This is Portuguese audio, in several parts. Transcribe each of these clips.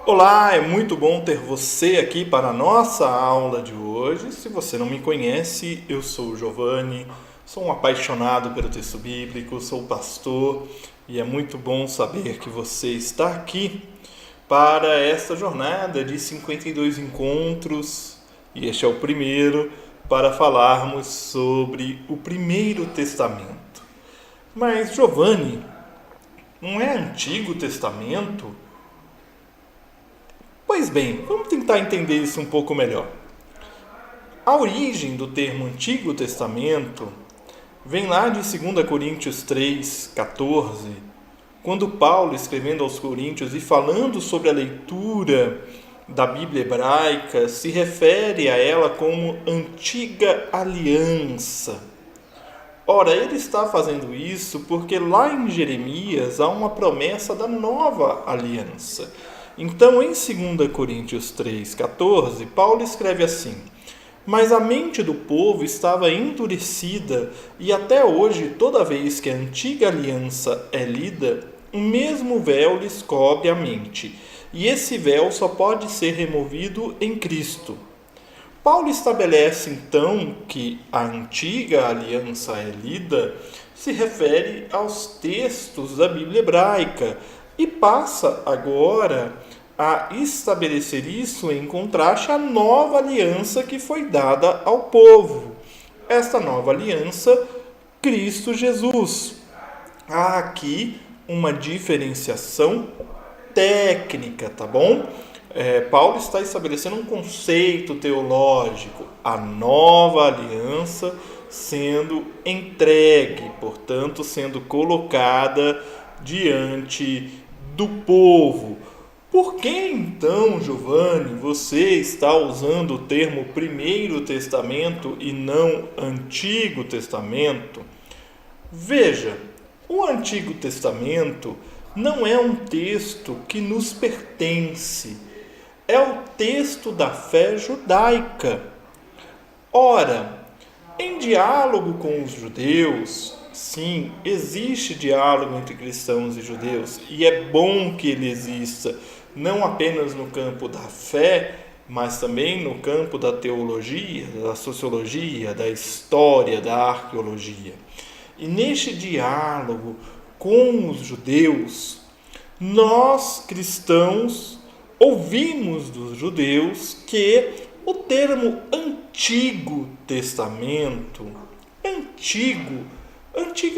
Olá, é muito bom ter você aqui para a nossa aula de hoje. Se você não me conhece, eu sou o Giovanni, sou um apaixonado pelo texto bíblico, sou pastor e é muito bom saber que você está aqui para esta jornada de 52 encontros, e este é o primeiro, para falarmos sobre o Primeiro Testamento. Mas, Giovanni, não é Antigo Testamento? Pois bem, vamos tentar entender isso um pouco melhor. A origem do termo Antigo Testamento vem lá de 2 Coríntios 3,14, quando Paulo, escrevendo aos Coríntios e falando sobre a leitura da Bíblia hebraica, se refere a ela como Antiga Aliança. Ora, ele está fazendo isso porque lá em Jeremias há uma promessa da nova aliança. Então, em 2 Coríntios 3,14, Paulo escreve assim: mas a mente do povo estava endurecida, e até hoje, toda vez que a antiga aliança é lida, o mesmo véu lhes cobre a mente, e esse véu só pode ser removido em Cristo. Paulo estabelece então que a antiga aliança é lida se refere aos textos da Bíblia hebraica e passa agora a estabelecer isso em contraste à nova aliança que foi dada ao povo. Esta nova aliança, Cristo Jesus. Há aqui uma diferenciação técnica, tá bom? Paulo está estabelecendo um conceito teológico, a nova aliança sendo entregue, portanto, sendo colocada diante do povo. Por que então, Giovanni, você está usando o termo Primeiro Testamento e não Antigo Testamento? Veja, o Antigo Testamento não é um texto que nos pertence, é o texto da fé judaica. Ora, em diálogo com os judeus, sim, existe diálogo entre cristãos e judeus, e é bom que ele exista, não apenas no campo da fé, mas também no campo da teologia, da sociologia, da história, da arqueologia. E neste diálogo com os judeus, nós cristãos ouvimos dos judeus que o termo Antigo Testamento, antigo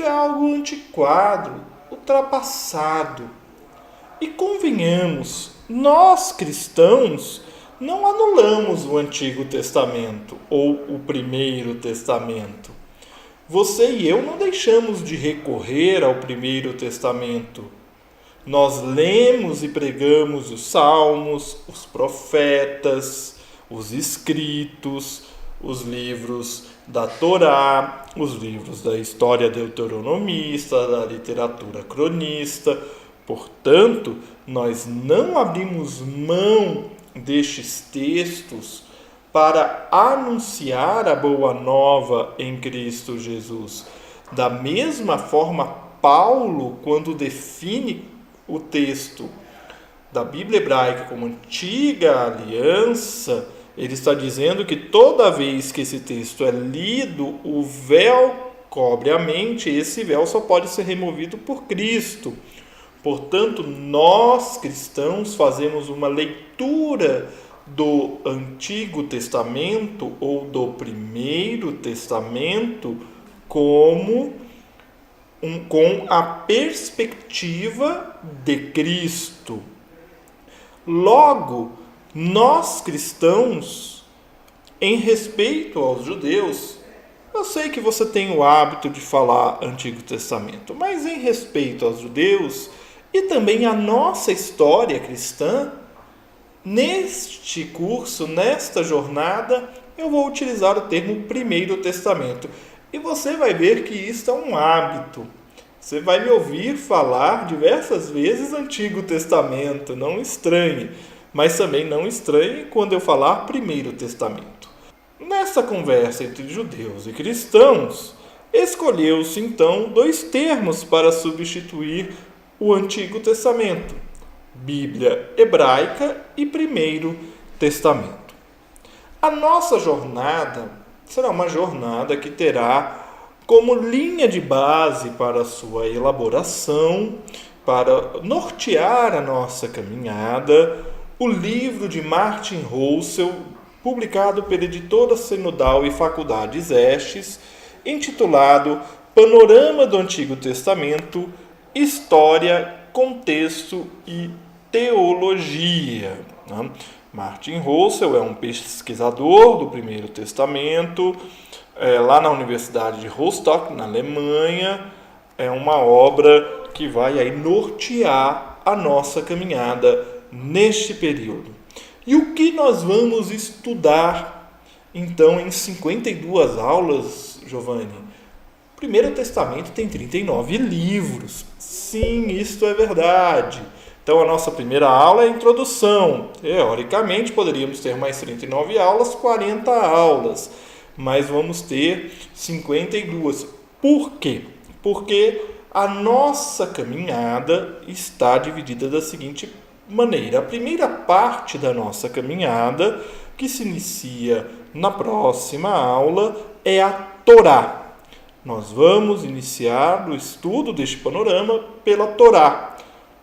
é algo antiquado, ultrapassado. E convenhamos, nós cristãos não anulamos o Antigo Testamento ou o Primeiro Testamento. Você e eu não deixamos de recorrer ao Primeiro Testamento. Nós lemos e pregamos os Salmos, os profetas, os escritos, os livros da Torá, os livros da história deuteronomista, da literatura cronista. Portanto, nós não abrimos mão destes textos para anunciar a boa nova em Cristo Jesus. Da mesma forma, Paulo, quando define o texto da Bíblia hebraica como Antiga Aliança, ele está dizendo que toda vez que esse texto é lido, o véu cobre a mente, e esse véu só pode ser removido por Cristo. Portanto, nós cristãos fazemos uma leitura do Antigo Testamento ou do Primeiro Testamento com a perspectiva de Cristo. Logo, nós cristãos, em respeito aos judeus, eu sei que você tem o hábito de falar Antigo Testamento, mas em respeito aos judeus e também à nossa história cristã, neste curso, nesta jornada, eu vou utilizar o termo Primeiro Testamento. E você vai ver que isto é um hábito. Você vai me ouvir falar diversas vezes Antigo Testamento, não estranhe. Mas também não estranhe quando eu falar Primeiro Testamento. Nessa conversa entre judeus e cristãos, escolheu-se então dois termos para substituir o Antigo Testamento: Bíblia hebraica e Primeiro Testamento. A nossa jornada será uma jornada que terá como linha de base para a sua elaboração, para nortear a nossa caminhada, o livro de Martin Roussel, publicado pela editora Sinodal e Faculdades Estes, intitulado Panorama do Antigo Testamento, História, Contexto e Teologia. Martin Roussel é um pesquisador do Primeiro Testamento, lá na Universidade de Rostock, na Alemanha. É uma obra que vai aí nortear a nossa caminhada neste período. E o que nós vamos estudar, então, em 52 aulas, Giovanni? O Primeiro Testamento tem 39 livros. Sim, isto é verdade. Então, a nossa primeira aula é a introdução. Teoricamente, poderíamos ter mais 39 aulas, 40 aulas. Mas vamos ter 52. Por quê? Porque a nossa caminhada está dividida da seguinte maneira. A primeira parte da nossa caminhada, que se inicia na próxima aula, é a Torá. Nós vamos iniciar o estudo deste panorama pela Torá.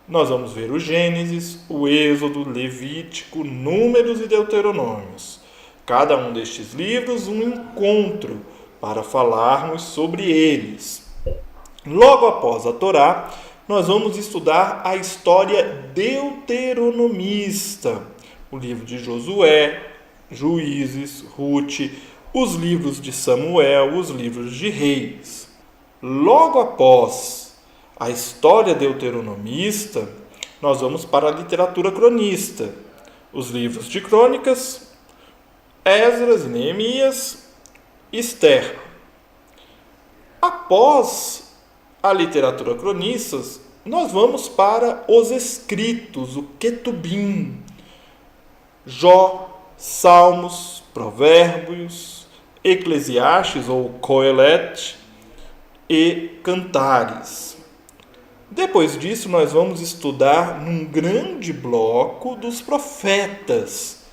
Nós vamos ver o Gênesis, o Êxodo, Levítico, Números e Deuteronômios. Cada um destes livros, um encontro para falarmos sobre eles. Logo após a Torá, nós vamos estudar a história deuteronomista, o livro de Josué, Juízes, Ruth, os livros de Samuel, os livros de Reis. Logo após a história deuteronomista, nós vamos para a literatura cronista, os livros de Crônicas, Esdras e Neemias, Esther. Após a literatura cronistas, nós vamos para os escritos, o Ketubim, Jó, Salmos, Provérbios, Eclesiastes ou Coelet e Cantares. Depois disso, nós vamos estudar num grande bloco dos profetas.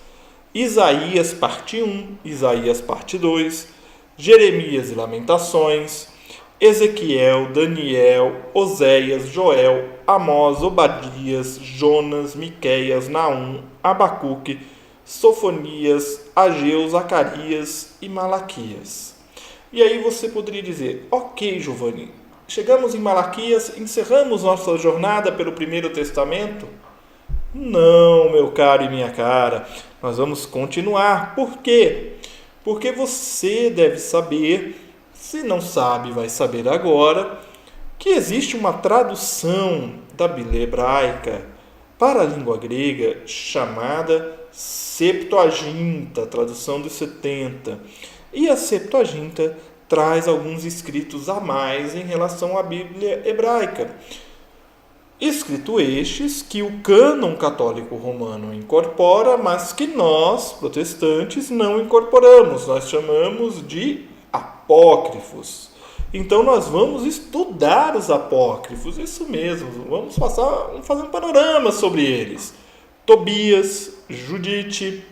Isaías parte 1, Isaías parte 2, Jeremias e Lamentações, Ezequiel, Daniel, Oséias, Joel, Amós, Obadias, Jonas, Miqueias, Naum, Abacuque, Sofonias, Ageu, Zacarias e Malaquias. E aí você poderia dizer, ok, Giovanni, chegamos em Malaquias, encerramos nossa jornada pelo Primeiro Testamento? Não, meu caro e minha cara, nós vamos continuar. Por quê? Porque você deve saber, se não sabe, vai saber agora, que existe uma tradução da Bíblia hebraica para a língua grega chamada Septuaginta, tradução dos 70. E a Septuaginta traz alguns escritos a mais em relação à Bíblia hebraica. Escrito estes que o cânon católico romano incorpora, mas que nós, protestantes, não incorporamos. Nós chamamos de apócrifos. Então nós vamos estudar os apócrifos, isso mesmo, vamos fazer um panorama sobre eles. Tobias, Judite,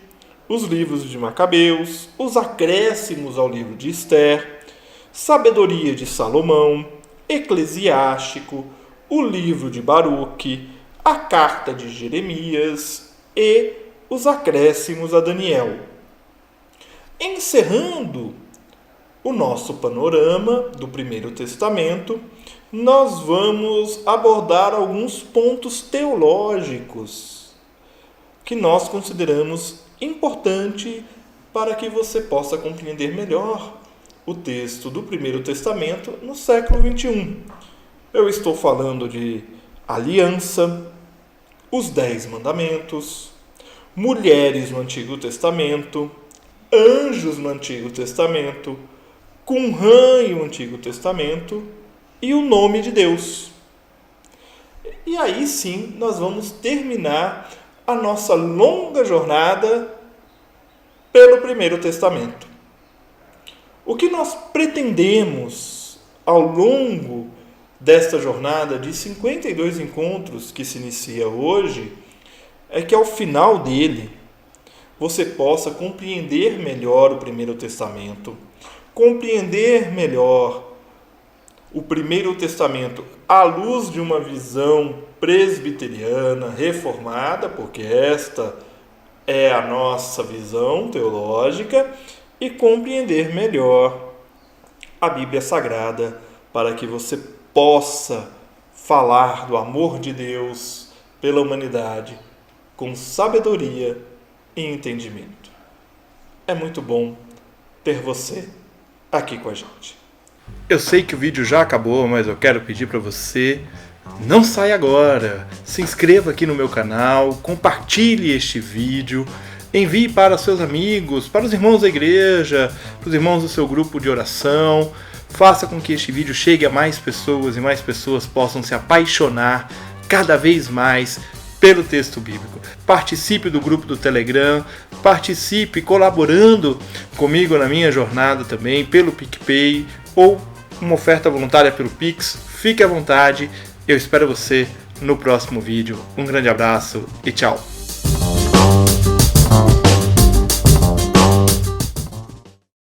os livros de Macabeus, os acréscimos ao livro de Esther, Sabedoria de Salomão, Eclesiástico, o livro de Baruque, a carta de Jeremias e os acréscimos a Daniel. Encerrando o nosso panorama do Primeiro Testamento, nós vamos abordar alguns pontos teológicos que nós consideramos importante para que você possa compreender melhor o texto do Primeiro Testamento no século XXI. Eu estou falando de aliança, os 10 mandamentos, mulheres no Antigo Testamento, anjos no Antigo Testamento, Qumran no Antigo Testamento e o nome de Deus. E aí sim nós vamos terminar a nossa longa jornada pelo Primeiro Testamento. O que nós pretendemos ao longo desta jornada de 52 encontros que se inicia hoje é que ao final dele você possa compreender melhor o Primeiro Testamento, compreender melhor o Primeiro Testamento à luz de uma visão presbiteriana, reformada, porque esta é a nossa visão teológica, e compreender melhor a Bíblia Sagrada para que você possa falar do amor de Deus pela humanidade com sabedoria e entendimento. É muito bom ter você aqui com a gente. Eu sei que o vídeo já acabou, mas eu quero pedir para você não saia agora. Se inscreva aqui no meu canal, compartilhe este vídeo, envie para seus amigos, para os irmãos da igreja, para os irmãos do seu grupo de oração. Faça com que este vídeo chegue a mais pessoas e mais pessoas possam se apaixonar cada vez mais pelo texto bíblico. Participe do grupo do Telegram, participe colaborando comigo na minha jornada também pelo PicPay ou uma oferta voluntária pelo Pix. Fique à vontade, eu espero você no próximo vídeo. Um grande abraço e tchau!